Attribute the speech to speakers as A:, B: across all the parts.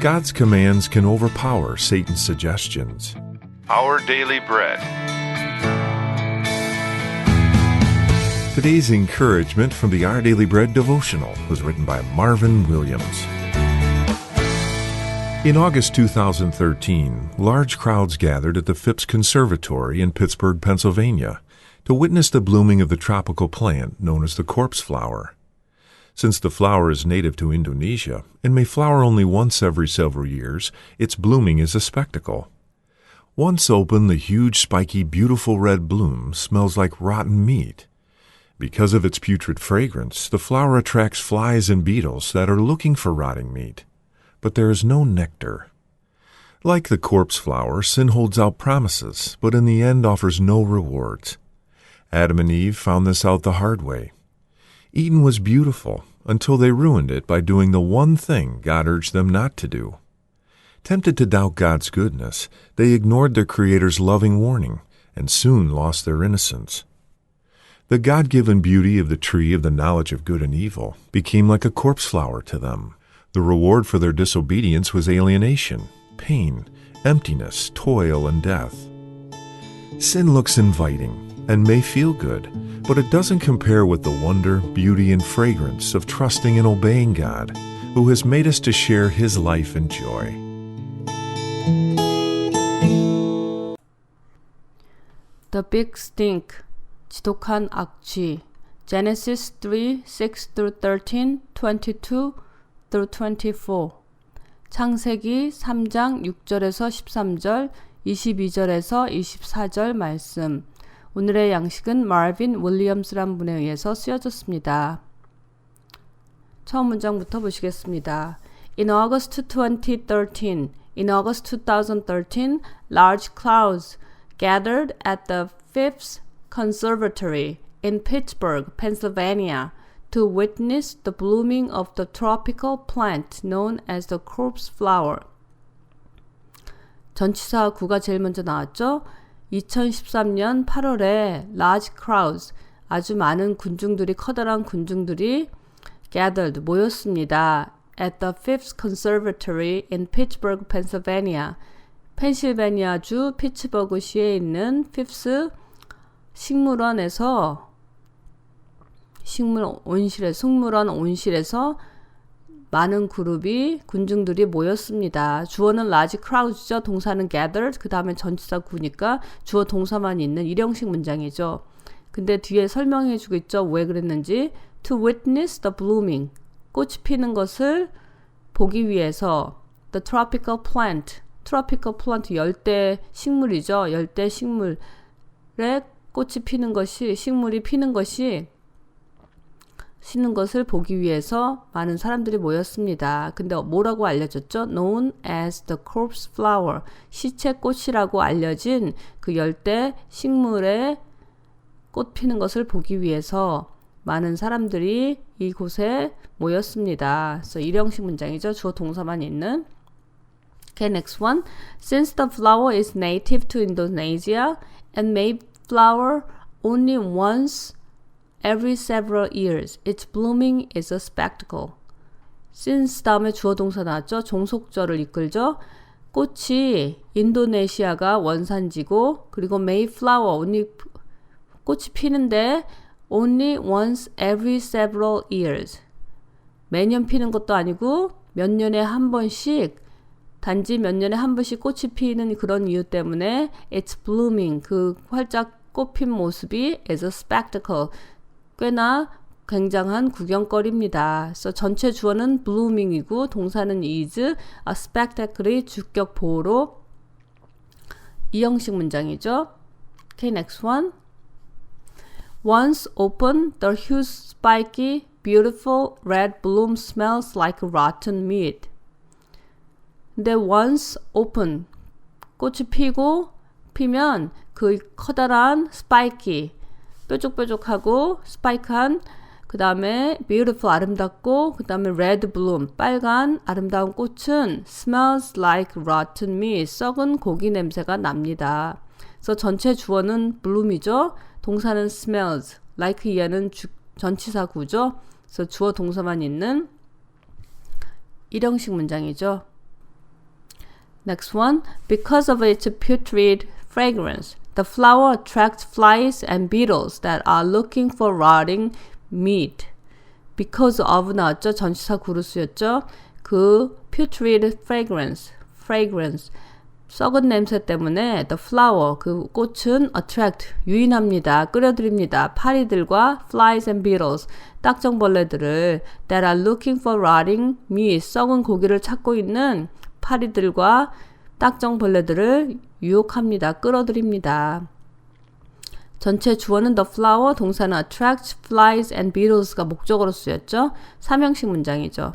A: God's commands can overpower Satan's suggestions.
B: Our Daily Bread.
A: Today's encouragement from the Our Daily Bread devotional was written by Marvin Williams. In August 2013, large crowds gathered at the Phipps Conservatory in Pittsburgh, Pennsylvania, to witness the blooming of the tropical plant known as the corpse flower. Since the flower is native to Indonesia and may flower only once every several years, its blooming is a spectacle. Once open, the huge, spiky, beautiful red bloom smells like rotten meat. Because of its putrid fragrance, the flower attracts flies and beetles that are looking for rotting meat. But there is no nectar. Like the corpse flower, sin holds out promises, but in the end offers no rewards. Adam and Eve found this out the hard way. Eden was beautiful until they ruined it by doing the one thing God urged them not to do. Tempted to doubt God's goodness, they ignored their Creator's loving warning and soon lost their innocence. The God-given beauty of the tree of the knowledge of good and evil became like a corpse flower to them. The reward for their disobedience was alienation, pain, emptiness, toil, and death. Sin looks inviting and may feel good, but it doesn't compare with the wonder, beauty, and fragrance of trusting and obeying God, who has made us to share His life and joy.
C: The Big Stink, 지독한 악취, Genesis 3, 6-13, 22-24. 창세기 3장 6절에서 13절, 22절에서 24절 말씀. 오늘의 양식은 마빈 윌리엄스란 분에 의해서 쓰여졌습니다. 처음 문장부터 보시겠습니다. In August 2013, large crowds gathered at the Phipps Conservatory in Pittsburgh, Pennsylvania, to witness the blooming of the tropical plant known as the corpse flower. 전치사 구가 제일 먼저 나왔죠? 2013년 8월에 large crowds, 아주 많은 군중들이, 커다란 군중들이 gathered, 모였습니다. at the Phipps Conservatory in Pittsburgh, Pennsylvania. 펜실베니아주 피츠버그시에 있는 피프스 식물원 온실에서 많은 그룹이, 군중들이 모였습니다. 주어는 large crowds죠. 동사는 gathered, 그 다음에 전치사 구니까 주어 동사만 있는 일형식 문장이죠. 근데 뒤에 설명해 주고 있죠. 왜 그랬는지. To witness the blooming, 꽃이 피는 것을 보기 위해서. The tropical plant, 열대 식물이죠. 열대 식물에 꽃이 피는 것이, 식물이 피는 것이, 쉬는 것을 보기 위해서 많은 사람들이 모였습니다. 근데 뭐라고 알려졌죠? Known as the corpse flower, 시체꽃이라고 알려진 그 열대 식물의 꽃 피는 것을 보기 위해서 많은 사람들이 이곳에 모였습니다. 그래서 일형식 문장이죠. 주어 동사만 있는. Okay, next one. Since the flower is native to Indonesia and may flower only once every several years, its blooming is a spectacle. Since 다음에 주어 동사 나왔죠? 종속절을 이끌죠? 꽃이 인도네시아가 원산지고, 그리고 may flower, 꽃이 피는데 only once every several years. 매년 피는 것도 아니고 몇 년에 한 번씩, 단지 몇 년에 한 번씩 꽃이 피는 그런 이유 때문에 it's blooming, 그 활짝 꽃핀 모습이 is a spectacle, 꽤나 굉장한 구경거리입니다. 그래서 전체 주어는 blooming이고 동사는 is, a spectacle이 주격 보호로 이형식 문장이죠. Okay, next one. Once open, the huge, spiky, beautiful red bloom smells like rotten meat. 근데 once open, 꽃이 피면 그 커다란 spiky, 뾰족뾰족하고 스파이크한, 그 다음에 beautiful, 아름답고, 그 다음에 red bloom, 빨간 아름다운 꽃은 smells like rotten meat, 썩은 고기 냄새가 납니다. 그래서 전체 주어는 bloom이죠. 동사는 smells, like 이하는 전치사 구죠. 그래서 주어 동사만 있는 일형식 문장이죠. Next one. Because of its putrid fragrance, the flower attracts flies and beetles that are looking for rotting meat. Because of 나왔죠? 전치사 구루스였죠? 그 putrid fragrance, 썩은 냄새 때문에 the flower, 그 꽃은 attract, 유인합니다. 끌어들입니다. 파리들과 flies and beetles, 딱정벌레들을 that are looking for rotting meat, 썩은 고기를 찾고 있는 파리들과 딱정벌레들을 유혹합니다. 끌어들입니다. 전체 주어는 the flower, 동사는 attract, flies and beetles가 목적어로 쓰였죠. 삼형식 문장이죠.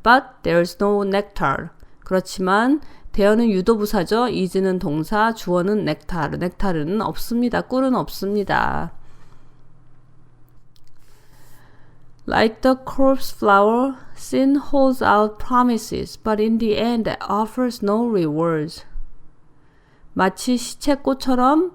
C: But there's no nectar. 그렇지만 대어는 유도부사죠. is는 동사, 주어는 nectar. 넥타르는 없습니다. 꿀은 없습니다. Like the corpse flower, sin holds out promises, but in the end offers no rewards. 마치 시체꽃처럼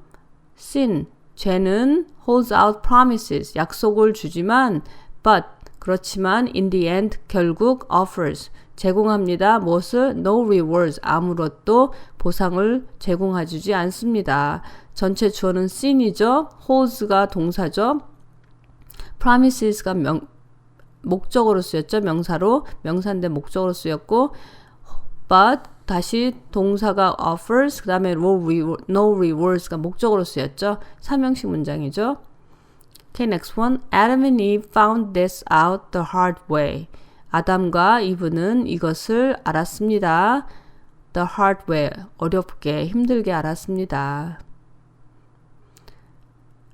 C: sin, 죄는 holds out promises, 약속을 주지만 but, 그렇지만 in the end, 결국 offers, 제공합니다. 무엇을? no rewards, 아무것도 보상을 제공해주지 않습니다. 전체 주어는 sin이죠. holds가 동사죠. promises가 목적어로 쓰였죠. 명사로, 명사인데 목적어로 쓰였고 but 다시 동사가 offers, 그 다음에 no rewards가 목적어로 쓰였죠. 삼형식 문장이죠. Okay, next one. Adam and Eve found this out the hard way. 아담과 이브는 이것을 알았습니다. The hard way, 어렵게, 힘들게 알았습니다.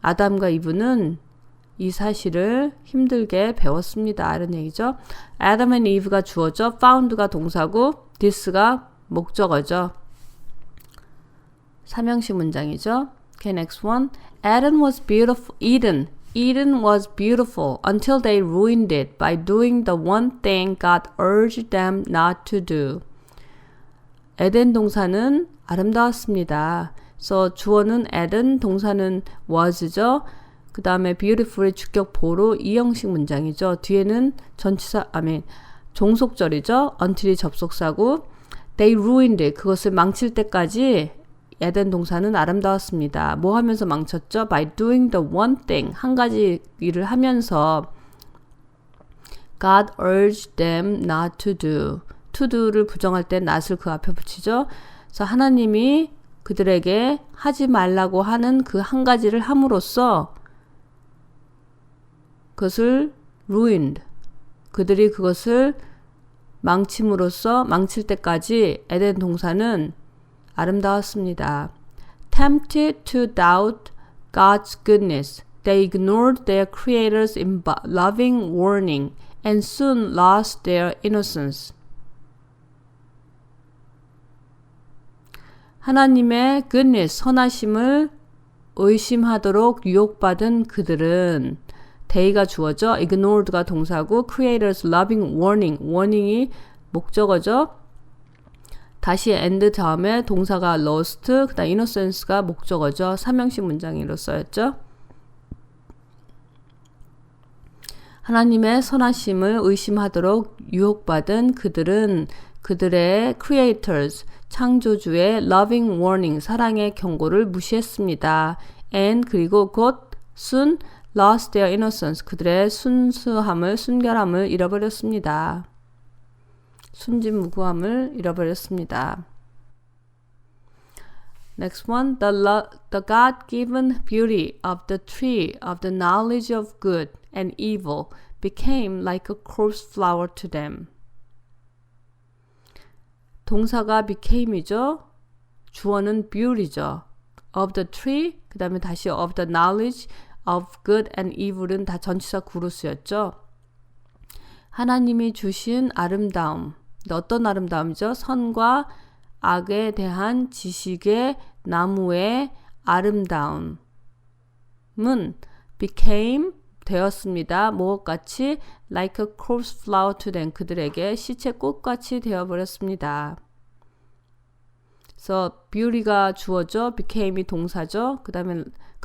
C: 아담과 이브는 이 사실을 힘들게 배웠습니다. 이런 얘기죠. Adam and Eve가 주어죠. found가 동사고 this가 목적어죠. 삼형식 문장이죠. Okay, next one. Eden was beautiful until they ruined it by doing the one thing God urged them not to do. 에덴 동사는 아름다웠습니다. 그래서 주어는 Eden, 동사는 was죠. 그 다음에 beautiful의 주격 보로 이형식 문장이죠. 뒤에는 종속절이죠. until이 접속사고 they ruined it, 그것을 망칠 때까지 에덴 동사는 아름다웠습니다. 뭐 하면서 망쳤죠? by doing the one thing, 한 가지 일을 하면서 God urged them not to do. to do를 부정할 때 not을 그 앞에 붙이죠. 그래서 하나님이 그들에게 하지 말라고 하는 그 한 가지를 함으로써 그것을 ruined, 그들이 그것을 망침으로써 망칠 때까지 에덴 동사는 아름다웠습니다. Tempted to doubt God's goodness, they ignored their Creator's loving warning and soon lost their innocence. 하나님의 goodness, 선하심을 의심하도록 유혹받은 그들은 they가 주어져, ignored가 동사고 Creator's loving warning이 목적어죠. 다시 and 다음에 동사가 lost, 그 다음 innocence가 목적어죠. 삼형식 문장으로 써였죠. 하나님의 선하심을 의심하도록 유혹받은 그들은 그들의 creators, 창조주의 loving warning, 사랑의 경고를 무시했습니다. and 그리고 곧 soon lost their innocence, 그들의 순수함을, 순결함을 잃어버렸습니다. 순진무구함을 잃어버렸습니다. Next one. The God-given beauty of the tree of the knowledge of good and evil became like a corpse flower to them. 동사가 became이죠. 주어는 beauty죠. of the tree, 그 다음에 다시 of the knowledge of good and evil은 다 전치사 구루스였죠. 하나님이 주신 아름다움, 어떤 아름다움이죠? 선과 악에 대한 지식의 나무의 아름다움은 became 되었습니다. 무엇같이 like a corpse flower to them, 그들에게 시체 꽃같이 되어버렸습니다. 그래서 beauty가 주어죠. became이 동사죠. 그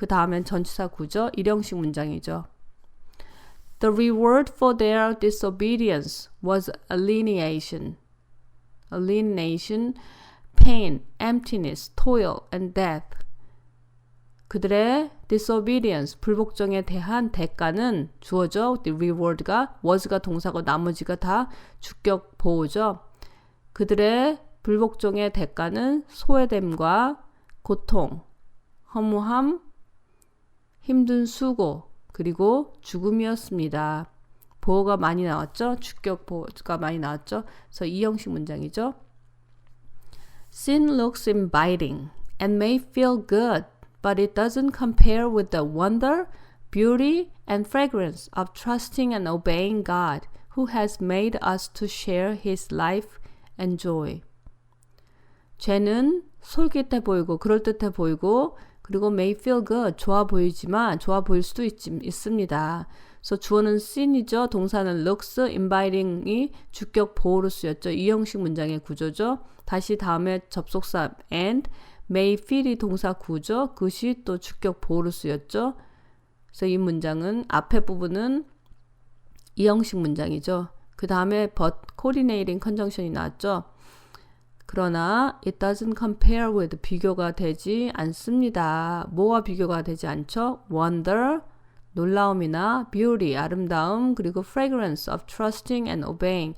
C: 다음엔 전치사 구죠. 일형식 문장이죠. The reward for their disobedience was alienation pain, emptiness, toil, and death. 그들의 disobedience, 불복종에 대한 대가는 주어져. The reward가 was가 동사고 나머지가 다 주격 보호죠. 그들의 불복종의 대가는 소외됨과 고통, 허무함, 힘든 수고, 그리고 죽음이었습니다. 보호가 많이 나왔죠? 주격 보호가 많이 나왔죠? 그래서 이 형식 문장이죠. Sin looks inviting and may feel good, but it doesn't compare with the wonder, beauty, and fragrance of trusting and obeying God, who has made us to share His life and joy. 죄는 솔깃해 보이고 그럴듯해 보이고 그리고 may feel good, 좋아 보이지만 좋아 보일 수도 있습니다. 그래서 주어는 sin이죠. 동사는 looks, inviting이 주격 보호로 쓰였죠. 이 형식 문장의 구조죠. 다시 다음에 접속사 and, may feel이 동사 구조, 그것이 또 주격 보호로 쓰였죠. 그래서 이 문장은 앞에 부분은 이 형식 문장이죠. 그 다음에 but coordinating conjunction이 나왔죠. 그러나 it doesn't compare with, 비교가 되지 않습니다. 뭐와 비교가 되지 않죠? wonder, 놀라움이나 beauty, 아름다움, 그리고 fragrance of trusting and obeying,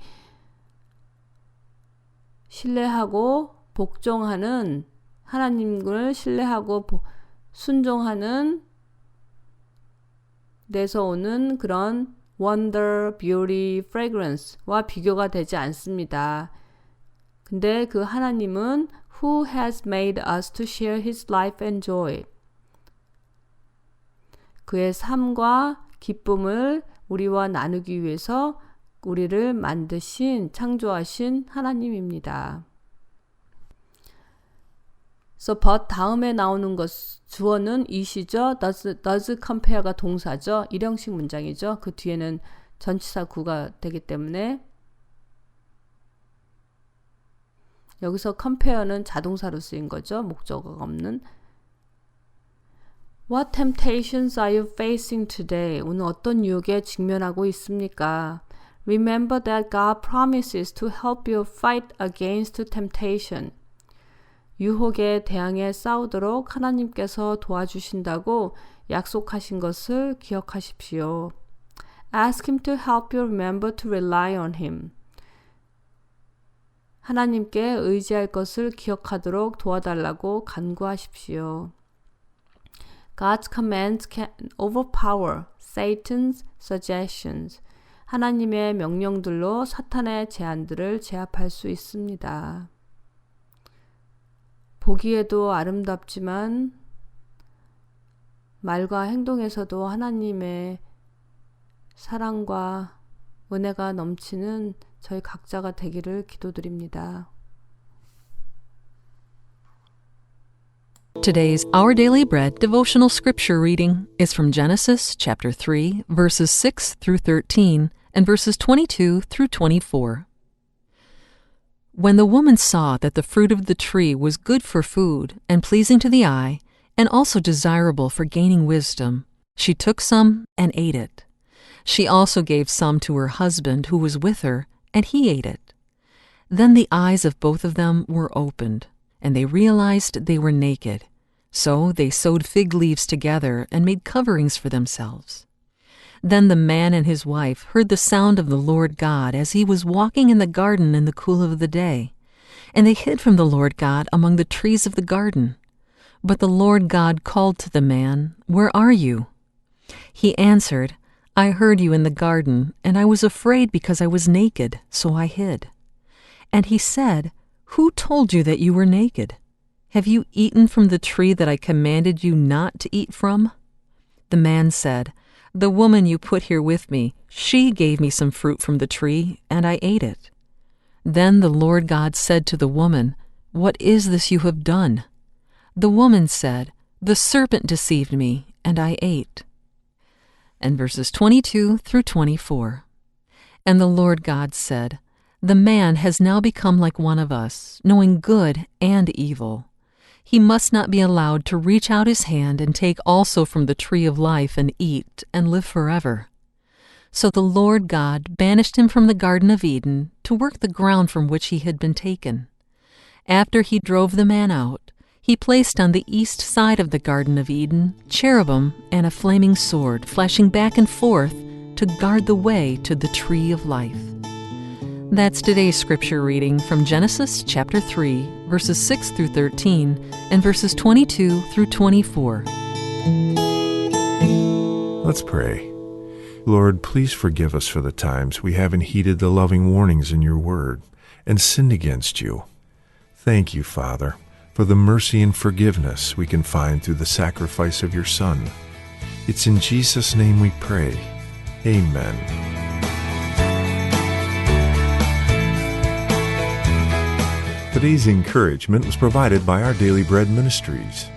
C: 신뢰하고 복종하는, 하나님을 신뢰하고 순종하는 데서 오는 그런 wonder, beauty, fragrance와 비교가 되지 않습니다. 근데 그 하나님은 who has made us to share his life and joy. 그의 삶과 기쁨을 우리와 나누기 위해서 우리를 만드신, 창조하신 하나님입니다. So, but 다음에 나오는 것, 주어는 is이죠. does compare가 동사죠. 일형식 문장이죠. 그 뒤에는 전치사 구가 되기 때문에 여기서 compare는 자동사로 쓰인 거죠. 목적어가 없는. What temptations are you facing today? 오늘 어떤 유혹에 직면하고 있습니까? Remember that God promises to help you fight against temptation. 유혹에 대항해 싸우도록 하나님께서 도와주신다고 약속하신 것을 기억하십시오. Ask him to help you remember to rely on him. 하나님께 의지할 것을 기억하도록 도와달라고 간구하십시오. God's commands can overpower Satan's suggestions. 하나님의 명령들로 사탄의 제안들을 제압할 수 있습니다. 보기에도 아름답지만 말과 행동에서도 하나님의 사랑과 은혜가 넘치는 저희 각자가 되기를 기도드립니다.
D: Today's Our Daily Bread devotional scripture reading is from Genesis chapter 3, verses 6 through 13 and verses 22 through 24. When the woman saw that the fruit of the tree was good for food and pleasing to the eye, and also desirable for gaining wisdom, she took some and ate it. She also gave some to her husband who was with her, and he ate it. Then the eyes of both of them were opened, and they realized they were naked. So they sewed fig leaves together and made coverings for themselves. Then the man and his wife heard the sound of the Lord God as he was walking in the garden in the cool of the day. And they hid from the Lord God among the trees of the garden. But the Lord God called to the man, "Where are you?" He answered, "I heard you in the garden, and I was afraid because I was naked, so I hid." And he said, "Who told you that you were naked? Have you eaten from the tree that I commanded you not to eat from?" The man said, "The woman you put here with me, she gave me some fruit from the tree, and I ate it." Then the Lord God said to the woman, "What is this you have done?" The woman said, "The serpent deceived me, and I ate." And verses 22 through 24. And the Lord God said, "The man has now become like one of us, knowing good and evil. He must not be allowed to reach out his hand and take also from the tree of life and eat and live forever." So the Lord God banished him from the Garden of Eden to work the ground from which he had been taken. After he drove the man out, he placed on the east side of the Garden of Eden cherubim and a flaming sword flashing back and forth to guard the way to the tree of life. That's today's scripture reading from Genesis chapter 3, verses 6 through 13, and verses 22 through 24.
A: Let's pray. Lord, please forgive us for the times we haven't heeded the loving warnings in your word and sinned against you. Thank you, Father, for the mercy and forgiveness we can find through the sacrifice of your Son. It's in Jesus' name we pray. Amen. Today's encouragement was provided by Our Daily Bread Ministries.